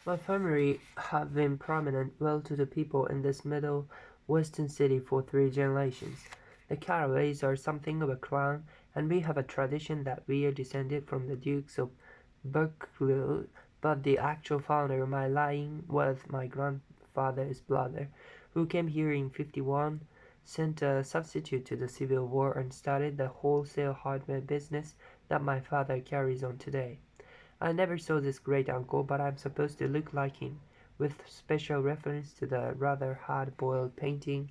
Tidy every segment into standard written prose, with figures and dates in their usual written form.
My family have been prominent, well-to-do people in this middle western city for 3 generations. The Caraways are something of a clan, and we have a tradition that we are descended from the Dukes of Buccleuch, but the actual founder of my line was my grandfather's brother, who came here in 51, sent a substitute to the Civil War, and started the wholesale hardware business that my father carries on today. I never saw this great uncle, but I'm supposed to look like him, with special reference to the rather hard-boiled painting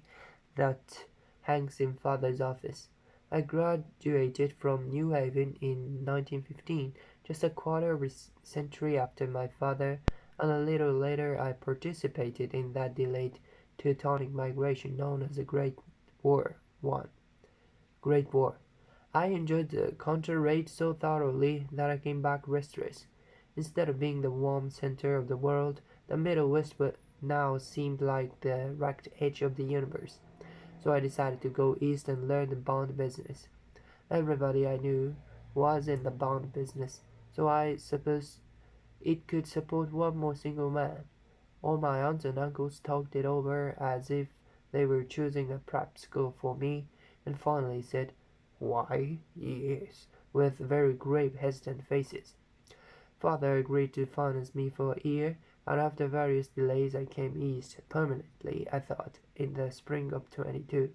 that hangs in father's office. I graduated from New Haven in 1915, just a quarter of a century after my father, and a little later I participated in that delayed Teutonic migration known as the War One. Great War. I enjoyed the counter-raid so thoroughly that I came back restless. Instead of being the warm center of the world, the Middle West now seemed like the ragged edge of the universe. So I decided to go east and learn the bond business. Everybody I knew was in the bond business, so I supposed it could support one more single man. All my aunts and uncles talked it over as if they were choosing a prep school for me, and finally said, "Why, yes," with very grave, hesitant faces. Father agreed to finance me for a year, and after various delays I came east, permanently, I thought, in the spring of 22.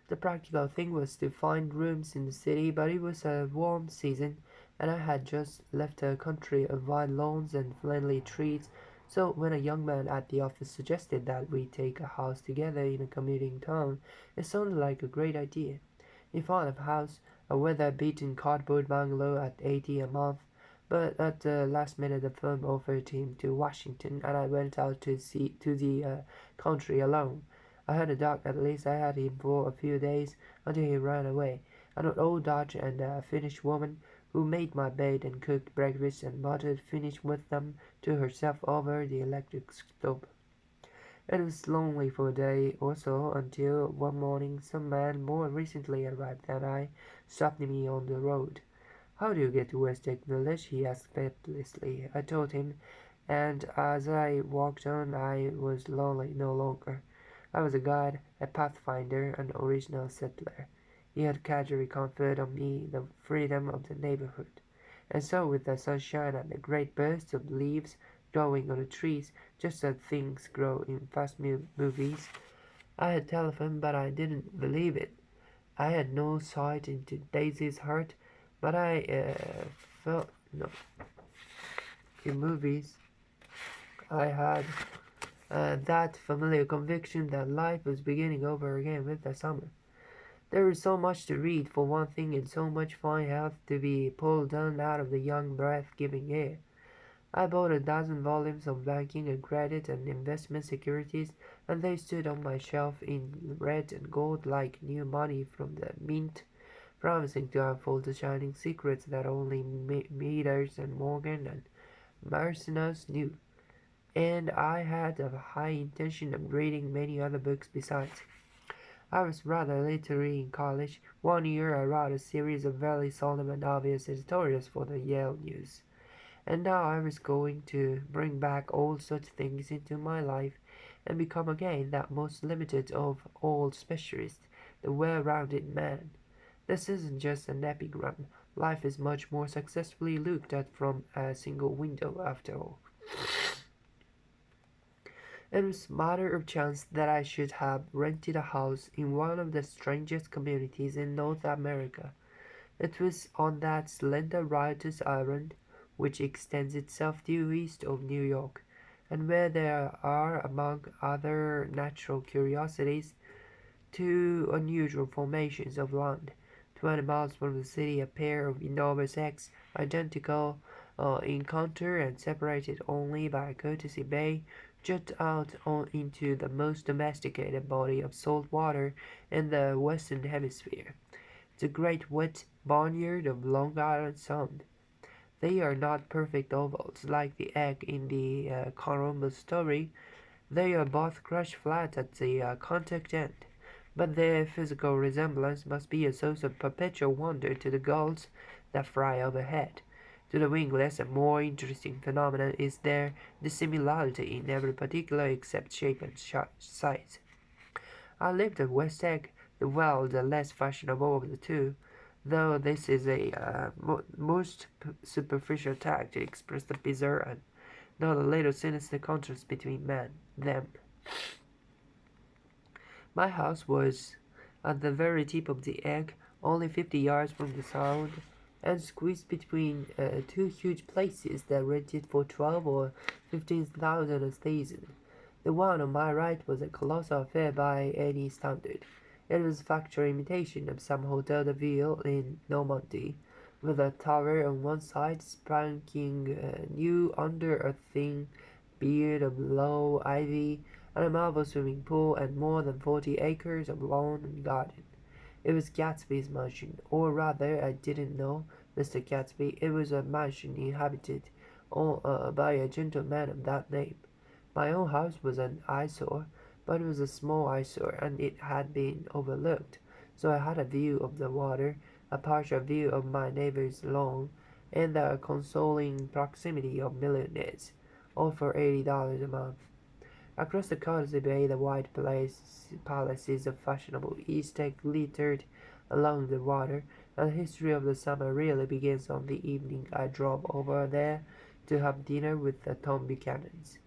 The practical thing was to find rooms in the city, but it was a warm season, and I had just left a country of wide lawns and friendly trees, so when a young man at the office suggested that we take a house together in a commuting town, it sounded like a great idea. We found a house, a weather-beaten cardboard bungalow at 80 a month, but at the last minute the firm offered him to Washington, and I went out to the country alone. I had a dog, at least I had him for a few days until he ran away, and an old Dutch and a Finnish woman who made my bed and cooked breakfast and muttered Finnish wisdom to herself over the electric stove. It was lonely for a day or so until one morning some man more recently arrived than I stopped me on the road. "How do you get to West Egg Village?" he asked breathlessly. I told him, and as I walked on I was lonely no longer. I was a guide, a pathfinder, an original settler. He had casually conferred on me the freedom of the neighborhood. And so, with the sunshine and the great bursts of leaves growing on the trees, just as things grow in fast movies, I had telephoned, but I didn't believe it. I had no sight into Daisy's heart, but I felt no. In movies, I had that familiar conviction that life was beginning over again with the summer. There was so much to read, for one thing, and so much fine health to be pulled down out of the young breath-giving air. I bought a dozen volumes of banking and credit and investment securities, and they stood on my shelf in red and gold like new money from the mint, promising to unfold the shining secrets that only Meters and Morgan and Marcinos knew. And I had a high intention of reading many other books besides. I was rather literary in college. One year I wrote a series of very solemn and obvious editorials for the Yale News. And now I was going to bring back all such things into my life and become again that most limited of all specialists, the well-rounded man. This isn't just an epigram. Life is much more successfully looked at from a single window, after all. It was a matter of chance that I should have rented a house in one of the strangest communities in North America. It was on that slender riotous island which extends itself due east of New York, and where there are, among other natural curiosities, two unusual formations of land. 20 miles from the city, a pair of enormous eggs, identical in contour and separated only by a courtesy bay, jut out into the most domesticated body of salt water in the Western Hemisphere, the great wet barnyard of Long Island Sound. They are not perfect ovals like the egg in the Columbus story. They are both crushed flat at the contact end, but their physical resemblance must be a source of perpetual wonder to the gulls that fry overhead. To the wingless, a more interesting phenomenon is their dissimilarity in every particular except shape and size. I lived at West Egg, the less fashionable of the two, though this is a most superficial tag to express the bizarre and not a little sinister contrast between them. My house was at the very tip of the egg, only 50 yards from the Sound, and squeezed between two huge places that rented for 12 or 15,000 a season. The one on my right was a colossal affair by any standard. It was a factory imitation of some Hotel de Ville in Normandy, with a tower on one side spanking new under a thin beard of low ivy, and a marble swimming pool, and more than 40 acres of lawn and garden. It was Gatsby's mansion, or rather, I didn't know Mr. Gatsby. It was a mansion inhabited by a gentleman of that name. My own house was an eyesore, but it was a small eyesore, and it had been overlooked, so I had a view of the water, a partial view of my neighbor's lawn, and the consoling proximity of millionaires, all for $80 a month. Across the cozy bay the white palaces of fashionable East Egg glittered along the water, and the history of the summer really begins on the evening I drove over there to have dinner with the Tom Buchanans.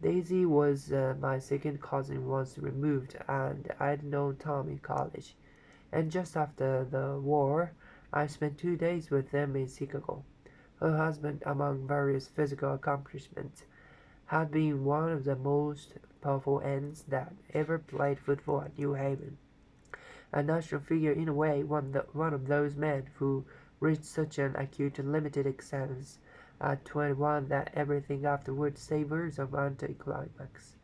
Daisy was my second cousin once removed, and I'd known Tom in college. And just after the war, I spent 2 days with them in Chicago. Her husband, among various physical accomplishments, had been one of the most powerful ends that ever played football at New Haven. A national figure in a way, one of those men who reached such an acute and limited excellence at 21 that everything afterward savors of anticlimax.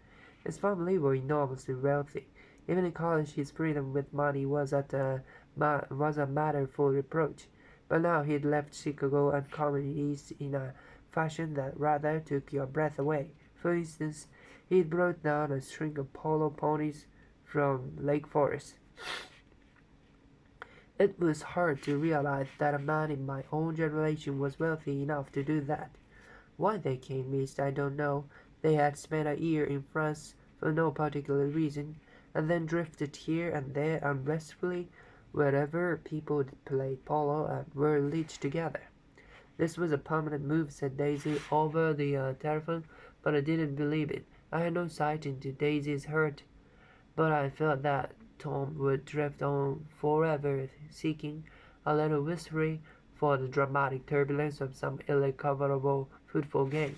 His family were enormously wealthy. Even in college his freedom with money was a matter for reproach. But now he'd left Chicago and come east in a fashion that rather took your breath away. For instance, he'd brought down a string of polo ponies from Lake Forest. It was hard to realize that a man in my own generation was wealthy enough to do that. Why they came east I don't know. They had spent a year in France for no particular reason, and then drifted here and there unrestfully wherever people played polo and were leached together. This was a permanent move, said Daisy over the telephone, but I didn't believe it. I had no sight into Daisy's hurt, but I felt that Tom would drift on forever, seeking a little wistfully for the dramatic turbulence of some irrecoverable football game.